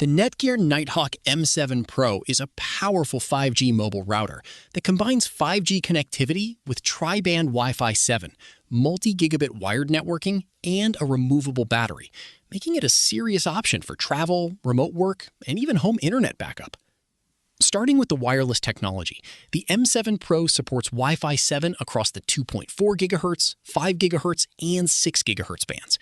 The Netgear Nighthawk M7 Pro is a powerful 5G mobile router that combines 5G connectivity with tri-band Wi-Fi 7, multi-gigabit wired networking, and a removable battery, making it a serious option for travel, remote work, and even home internet backup. Starting with the wireless technology, the M7 Pro supports Wi-Fi 7 across the 2.4 GHz, 5 GHz, and 6 GHz bands.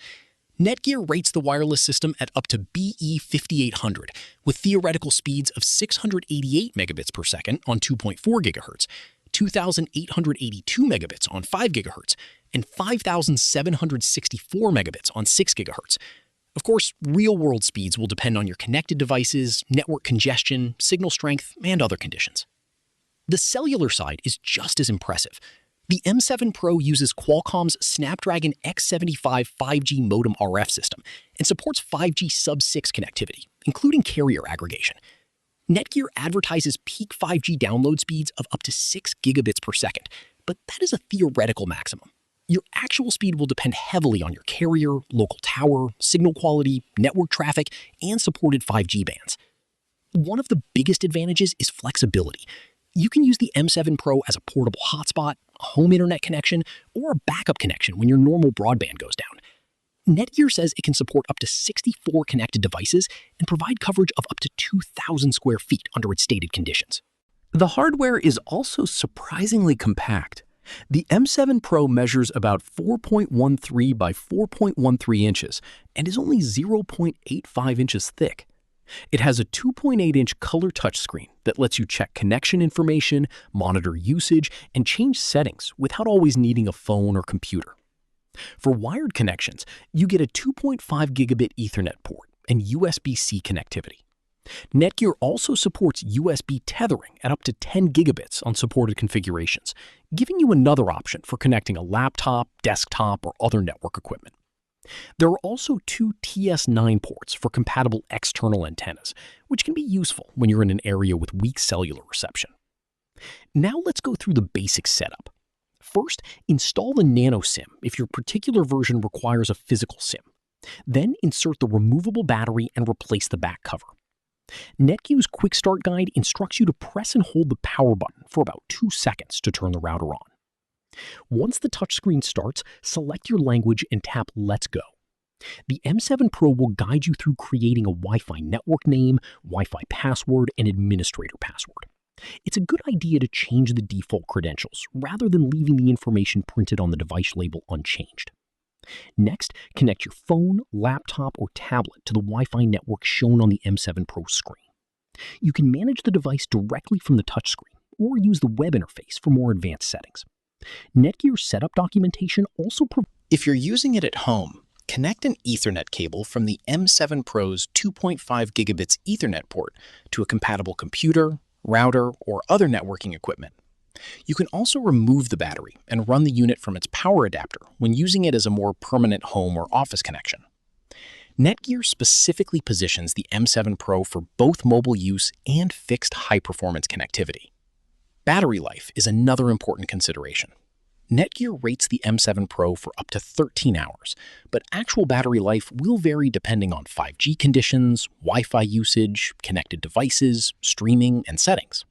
Netgear rates the wireless system at up to BE 5800, with theoretical speeds of 688 megabits per second on 2.4 GHz, 2,882 megabits on 5 GHz, and 5,764 megabits on 6 GHz. Of course, real-world speeds will depend on your connected devices, network congestion, signal strength, and other conditions. The cellular side is just as impressive. The M7 Pro uses Qualcomm's Snapdragon X75 5G modem RF system and supports 5G sub-6 connectivity, including carrier aggregation. Netgear advertises peak 5G download speeds of up to 6 gigabits per second, but that is a theoretical maximum. Your actual speed will depend heavily on your carrier, local tower, signal quality, network traffic, and supported 5G bands. One of the biggest advantages is flexibility. You can use the M7 Pro as a portable hotspot, a home internet connection, or a backup connection when your normal broadband goes down. Netgear says it can support up to 64 connected devices and provide coverage of up to 2,000 square feet under its stated conditions. The hardware is also surprisingly compact. The M7 Pro measures about 4.13 by 4.13 inches and is only 0.85 inches thick. It has a 2.8-inch color touchscreen that lets you check connection information, monitor usage, and change settings without always needing a phone or computer. For wired connections, you get a 2.5 gigabit Ethernet port and USB-C connectivity. Netgear also supports USB tethering at up to 10 gigabits on supported configurations, giving you another option for connecting a laptop, desktop, or other network equipment. There are also two TS9 ports for compatible external antennas, which can be useful when you're in an area with weak cellular reception. Now let's go through the basic setup. First, install the Nano SIM if your particular version requires a physical SIM. Then insert the removable battery and replace the back cover. Netgear's Quick Start Guide instructs you to press and hold the power button for about 2 seconds to turn the router on. Once the touchscreen starts, select your language and tap Let's Go. The M7 Pro will guide you through creating a Wi-Fi network name, Wi-Fi password, and administrator password. It's a good idea to change the default credentials rather than leaving the information printed on the device label unchanged. Next, connect your phone, laptop, or tablet to the Wi-Fi network shown on the M7 Pro screen. You can manage the device directly from the touchscreen or use the web interface for more advanced settings. Netgear's setup documentation also provides. If you're using it at home, connect an Ethernet cable from the M7 Pro's 2.5 gigabits Ethernet port to a compatible computer, router, or other networking equipment. You can also remove the battery and run the unit from its power adapter when using it as a more permanent home or office connection. Netgear specifically positions the M7 Pro for both mobile use and fixed high-performance connectivity. Battery life is another important consideration. Netgear rates the M7 Pro for up to 13 hours, but actual battery life will vary depending on 5G conditions, Wi-Fi usage, connected devices, streaming, and settings.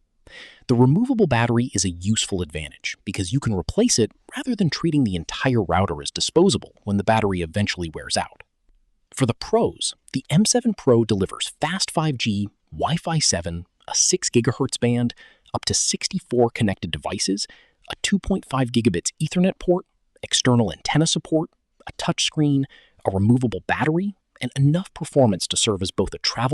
The removable battery is a useful advantage because you can replace it rather than treating the entire router as disposable when the battery eventually wears out. For the pros, the M7 Pro delivers fast 5G, Wi-Fi 7, a 6 GHz band, up to 64 connected devices, a 2.5 gigabits Ethernet port, external antenna support, a touchscreen, a removable battery, and enough performance to serve as both a travel